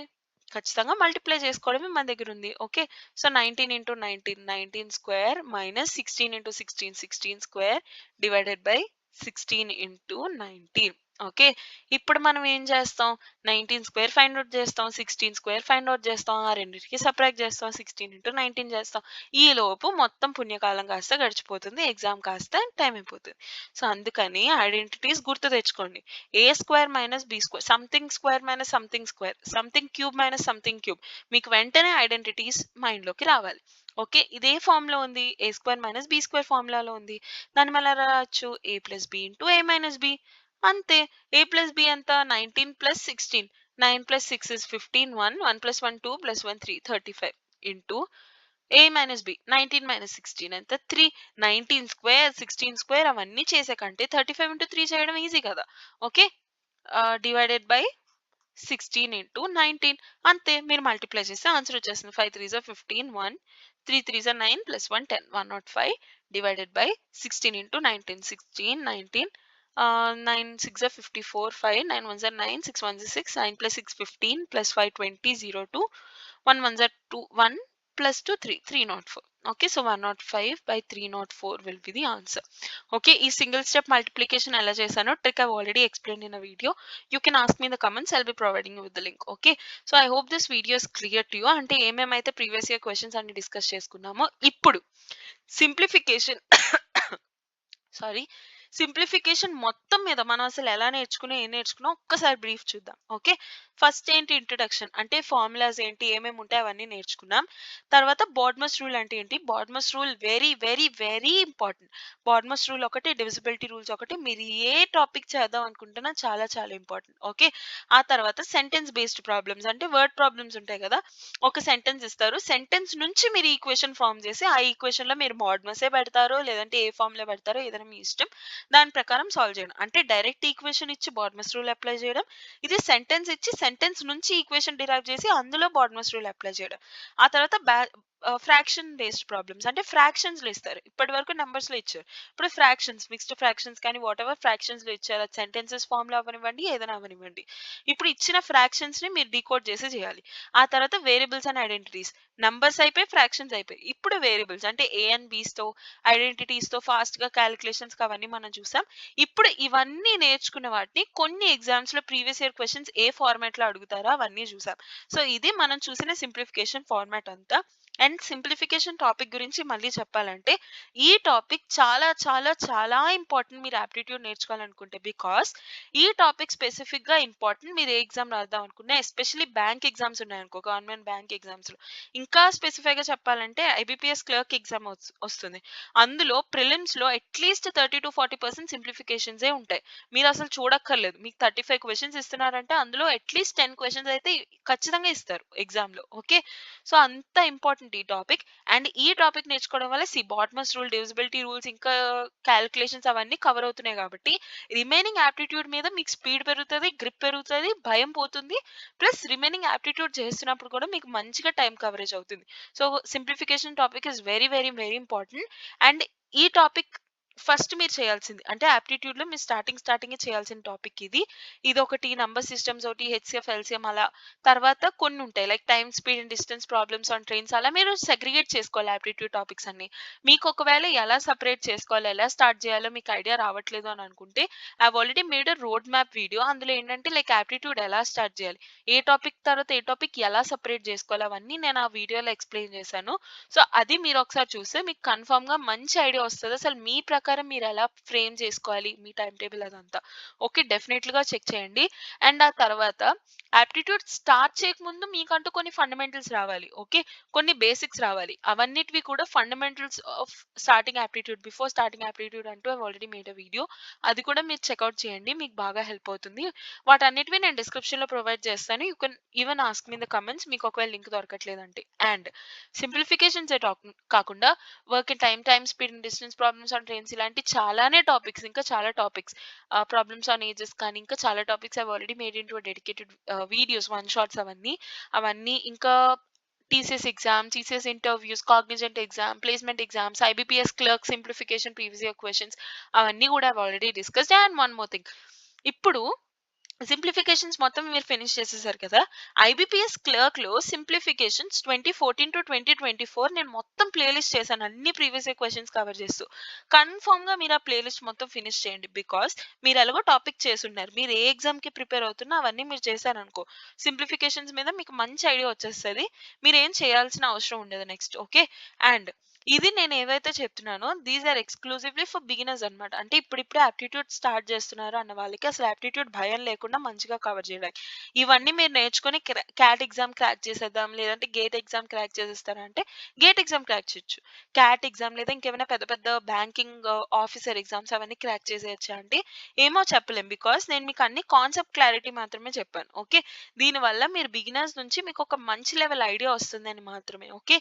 ఖచ్చితంగా మల్టిప్లై చేసుకోవడమే మన దగ్గర ఉంది. Okay, so 19 into 19 19 square minus 16 into 16 16 square divided by 16 into 19. Okay, ఇప్పుడు మనం ఏం చేస్తాం? 19 స్క్వేర్ ఫైండ్ అవుట్ చేస్తాం, 16 స్క్వేర్ ఫైండ్ అవుట్ చేస్తాం, ఆ రెండింటికి సబ్ట్రాక్ట్ చేస్తాం, 16 ఇంటూ 19 చేస్తాం. ఈ లోపు మొత్తం పుణ్యకాలం కాస్త గడిచిపోతుంది, ఎగ్జామ్ కాస్త టైం అయిపోతుంది. సో అందుకని ఐడెంటిటీస్ గుర్తు తెచ్చుకోండి. A square minus B square, something square minus something square, something cube minus something cube. మీకు వెంటనే ఐడెంటిటీస్ మైండ్లోకి రావాలి. ఓకే, ఇదే ఫార్ములా ఉంది, A square minus B square ఫార్ములాలో ఉంది. దాన్ని మళ్ళీ రాయొచ్చు, A plus B into A minus B. అంతే. A ప్లస్ బి ఎంత? 19 ప్లస్ 16. 9 ప్లస్ 6 ఇస్ 15. 1 plus 1 2 plus 1 3 35 into A minus B 19 minus 16 ఎంత? 3. 19 స్క్వేర్ 16 స్క్వేర్ అవన్నీ చేసే కంటే 35 ఇంటూ 3 చేయడం ఈజీ కదా. ఓకే. డివైడెడ్ బై 16 ఇంటూ 19 అంతే. మీరు మల్టిప్లై చేస్తే ఆన్సర్ వచ్చేస్తుంది. 5 3 జా 15 1 3 3 జా 9 ప్లస్ 1 10 105 డివైడెడ్ బై 16 ఇంటూ 19 16 19 9 6 జా 54 5 9 1 జా 9 6 1 జా 6 9 ప్లస్ 6 15 ప్లస్ 5 20 0 2 1 1 జా 2 1 plus 2 3 304. Okay, so 105 by 304 will be the answer. Okay, ఈ single step multiplication ఎలా చేశానో trick I've already explained in a video. You can ask me in the comments. I'll be providing you with the link. Okay, so I hope this video is clear to you. అంటే ఏమేమైతే previous year questions అన్ని discuss చేసుకున్నామో ఇప్పుడు simplification sorry simplification మొత్తం మీద మనం అసలు ఎలా ఏం నేర్చుకున్నా ఒక్కసారి బ్రీఫ్ చూద్దాం. ఓకే, ఫస్ట్ ఏంటి ఇంట్రడక్షన్ అంటే ఫార్ములాస్ ఏంటి ఏమేమి ఉంటాయి అవన్నీ నేర్చుకున్నాం. తర్వాత బాడ్మస్ రూల్ అంటే ఏంటి, BODMAS rule very very very important. BODMAS rule ఒకటి, డివిజిబిలిటీ రూల్స్ ఒకటి, మీరు ఏ టాపిక్ చేద్దాం అనుకుంటున్నా చాలా చాలా ఇంపార్టెంట్. ఓకే, ఆ తర్వాత సెంటెన్స్ బేస్డ్ ప్రాబ్లమ్స్ అంటే వర్డ్ ప్రాబ్లమ్స్ ఉంటాయి కదా. ఒక సెంటెన్స్ ఇస్తారు, సెంటెన్స్ నుంచి మీరు ఈక్వేషన్ ఫామ్ చేసి ఆ ఈక్వేషన్ లో మీరు బాడ్మసే పెడతారో లేదంటే ఏ ఫామ్ లో పెడతారో ఏదైనా మీ ఇష్టం, దాని ప్రకారం సాల్వ్ చేయడం. అంటే డైరెక్ట్ ఈక్వేషన్ ఇచ్చి బాడ్మస్ రూల్ అప్లై చేయడం, ఇది సెంటెన్స్ ఇచ్చి సెంటెన్స్ నుంచి ఈక్వేషన్ డిరైవ్ చేసి అందులో బాడ్మస్ రూల్ అప్లై చేయడం. ఆ తర్వాత ఫ్రాక్షన్ బేస్డ్ ప్రాబ్లమ్స్ అంటే ఫ్రాక్షన్స్ లో ఇస్తారు, ఇప్పటి వరకు నెంబర్స్ లో ఇచ్చారు, ఇప్పుడు ఫ్రాక్షన్స్ మిక్స్డ్ ఫ్రాక్షన్స్ కానీ వాట్ ఎవర్ ఫ్రాక్షన్స్ లో ఇచ్చారు, అది సెంటెన్సెస్ ఫామ్ లో అవనివ్వండి ఏదైనా అవనివ్వండి. ఇప్పుడు ఇచ్చిన ఫ్రాక్షన్స్ ని మీరు డీకోడ్ చేసి చేయాలి. ఆ తర్వాత వేరియబుల్స్ అండ్ ఐడెంటిటీస్, నంబర్స్ అయిపోయి ఫ్రాక్షన్స్ అయిపోయి, ఇప్పుడు వేరియబుల్స్ అంటే ఏ అండ్ బీస్ తో ఐడెంటిటీస్ తో ఫాస్ట్ గా క్యాలిక్యులేషన్స్ అవన్నీ మనం చూసాం. ఇప్పుడు ఇవన్నీ నేర్చుకున్న వాటిని కొన్ని ఎగ్జామ్స్ లో ప్రీవియస్ ఇయర్ క్వశ్చన్స్ ఏ ఫార్మాట్ లో అడుగుతారో అవన్నీ చూసాం. సో ఇది మనం చూసిన సింప్లిఫికేషన్ ఫార్మాట్ అంతా. అండ్ సింప్లిఫికేషన్ టాపిక్ గురించి మళ్ళీ చెప్పాలంటే ఈ టాపిక్ చాలా చాలా చాలా ఇంపార్టెంట్ మీరు ఆప్టిట్యూడ్ నేర్చుకోవాలనుకుంటే, బికాస్ ఈ టాపిక్ స్పెసిఫిక్ గా ఇంపార్టెంట్. మీరు ఏ ఎగ్జామ్ రాద్దాం అనుకున్నా, ఎస్పెషల్లీ బ్యాంక్ ఎగ్జామ్స్ ఉన్నాయనుకో, గవర్నమెంట్ బ్యాంక్ ఎగ్జామ్స్ లో ఇంకా స్పెసిఫై గా చెప్పాలంటే ఐబిపిఎస్ క్లర్క్ ఎగ్జామ్ వస్తుంది. అందులో ప్రిలిమ్స్ లో అట్లీస్ట్ 30 to 40% సింప్లిఫికేషన్స్ ఉంటాయి. మీరు అసలు చూడక్కర్లేదు, మీకు 35 క్వశ్చన్స్ ఇస్తున్నారంటే అందులో అట్లీస్ట్ 10 క్వశ్చన్స్ అయితే ఖచ్చితంగా ఇస్తారు ఎగ్జామ్ లో. ఓకే, సో అంత ఇంపార్టెంట్ ఈ టాపిక్. అండ్ ఈ టాపిక్ నేర్చుకోవడం వల్ల బాట్మస్ రూల్, డివిజిబిలిటీ రూల్స్ ఇంకా క్యాలిక్యులేషన్స్ అవన్నీ కవర్ అవుతున్నాయి కాబట్టి రిమైనింగ్ ఆప్టిట్యూడ్ మీద మీకు స్పీడ్ పెరుగుతుంది, గ్రిప్ పెరుగుతుంది, భయం పోతుంది. ప్లస్ రిమైనింగ్ ఆప్టిట్యూడ్ చేస్తున్నప్పుడు కూడా మీకు మంచిగా టైం కవరేజ్ అవుతుంది. So simplification topic is very very very important. And ఈ టాపిక్ ఫస్ట్ మీరు చేయాల్సింది అంటే ఆప్టిట్యూడ్ లో మీరు స్టార్టింగ్ చేయాల్సిన టాపిక్ ఇది. ఇది ఒకటి, నంబర్ సిస్టమ్స్ ఒకటి, హెచ్సిఎఫ్ ఎల్సిఎం అలా. తర్వాత కొన్ని ఉంటాయి like time speed and distance problems on trains, అలా మీరు సెగ్రిగేట్ చేసుకోవాలి ఆప్టిట్యూడ్ టాపిక్స్ అన్ని. మీకు ఒకవేళ ఎలా సపరేట్ చేసుకోవాలి, ఎలా స్టార్ట్ చేయాలో మీకు ఐడియా రావట్లేదు అని అనుకుంటే I already made a road map video. అందులో ఏంటంటే లైక్ ఆప్టిట్యూడ్ ఎలా స్టార్ట్ చేయాలి, ఏ టాపిక్ తర్వాత ఏ టాపిక్ ఎలా సపరేట్ చేసుకోవాలి, అవన్నీ నేను ఆ వీడియోలో ఎక్స్ప్లెయిన్ చేశాను. సో అది మీరు ఒకసారి చూస్తే మీకు కన్ఫర్మ్ గా మంచి ఐడియా వస్తుంది అసలు మీ ప్రకారం మీరు ఎలా ఫ్రేమ్ చేసుకోవాలి మీ టైం టేబుల్ అదంతా. ఓకే, డెఫినెట్ గా చెక్ చేయండి. అండ్ ఆ తర్వాత ఆప్టిట్యూడ్ స్టార్ట్ చేయకముందు మీకంటూ కొన్ని ఫండమెంటల్స్ రావాలి. ఓకే, కొన్ని బేసిక్స్ రావాలి. అవన్నిటివి కూడా fundamentals of starting aptitude, before starting aptitude అంటూ I already made a video, అది కూడా మీరు చెక్అవుట్ చేయండి, మీకు బాగా హెల్ప్ అవుతుంది. వాటన్నిటివి నేను డిస్క్రిప్షన్ లో ప్రొవైడ్ చేస్తాను. You can even ask me in the comments మీకు ఒకవేళ లింక్ దొరకట్లేదంటే. అండ్ సింప్లిఫికేషన్స్ కాకుండా work in time speed and distance problems on trains ఇలాంటి చాలానే టాపిక్స్, ఇంకా చాలా టాపిక్స్, ప్రాబ్లమ్స్ ఆన్ ఏజెస్ కానీ ఇంకా చాలా topics I already made in two dedicated videos, one shorts అవన్నీ ఇంకా TCS exam, TCS interviews, Cognizant exam, placement exams, IBPS clerk simplification previous year questions అవన్నీ కూడా already discussed. And one more thing, ఇప్పుడు simplifications మొత్తం మీరు finish చేసేసారు కదా. IBPS clerk లో సింప్లిఫికేషన్స్ 2014 to 2024 నేను మొత్తం ప్లేలిస్ట్ చేశాను, అన్ని ప్రీవియస్ ఇయర్ క్వశ్చన్స్ కవర్ చేస్తూ. కన్ఫర్మ్ గా మీరు ఆ ప్లేలిస్ట్ మొత్తం ఫినిష్ చేయండి, బికాస్ మీరు ఎలాగో టాపిక్ చేసున్నారు, మీరు ఏ ఎగ్జామ్ కి ప్రిపేర్ అవుతున్నా అవన్నీ మీరు చేశారనుకో సింప్లిఫికేషన్స్ మీద మీకు మంచి ఐడియా వచ్చేస్తుంది, మీరు ఏం చేయాల్సిన అవసరం ఉండదు నెక్స్ట్. ఓకే, అండ్ ఇది నేను ఏవైతే చెప్తున్నానో these are exclusively for beginners అన్నమాట. అంటే ఇప్పుడిప్పుడే ఆప్టిట్యూడ్ స్టార్ట్ చేస్తున్నారు అన్న వాళ్ళకి అసలు ఆప్టిట్యూడ్ భయం లేకుండా మంచిగా కవర్ చేయడానికి. ఇవన్నీ మీరు నేర్చుకొని క్యాట్ ఎగ్జామ్ క్రాక్ చేసేద్దాం, లేదంటే గేట్ ఎగ్జామ్ క్రాక్ చేసేస్తారా అంటే గేట్ ఎగ్జామ్ క్రాక్ చేయొచ్చు. క్యాట్ ఎగ్జామ్ లేదా ఇంకేమైనా పెద్ద పెద్ద బ్యాంకింగ్ ఆఫీసర్ ఎగ్జామ్స్ అవన్నీ క్రాక్ చేసేయొచ్చా అంటే ఏమో చెప్పలేం. బికాజ్ నేను మీకు అన్ని కాన్సెప్ట్ క్లారిటీ మాత్రమే చెప్పాను. ఓకే. దీనివల్ల మీరు బిగినర్స్ నుంచి మీకు ఒక మంచి లెవెల్ ఐడియా వస్తుందని మాత్రమే. ఓకే.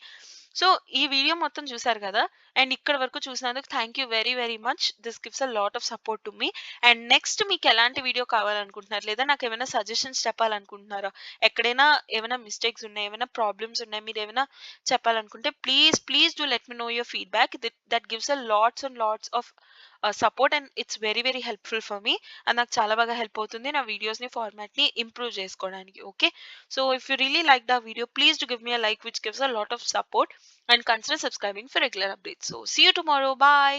సో, ఈ వీడియో మొత్తం చూసారు కదా! అండ్ ఇక్కడి వరకు చూసినందుకు thank you very very much. This gives a lot of support to me. And next మీకెలాంటి వీడియో కావాలనుకుంటున్నారు? లేదా నాకేమైనా సజెషన్స్ చెప్పాలనుకుంటున్నారా? ఎక్కడైనా ఏమైనా మిస్టేక్స్ ఉన్నాయి, ఏమైనా ప్రాబ్లమ్స్ ఉన్నాయి, మీరేమైనా చెప్పాలనుకుంటే please do let me know your feedback. That gives a lots and lots of support and it's very very helpful for me. అది నాకు చాలా బాగా హెల్ప్ అవుతుంది నా వీడియోస్‌ని ఫార్మాట్‌ని ఇంప్రూవ్ చేసుకోవడానికి. Okay. So if you really like the video, please do give me a like, which gives a lot of support, and consider subscribing for regular updates. So see you tomorrow. Bye.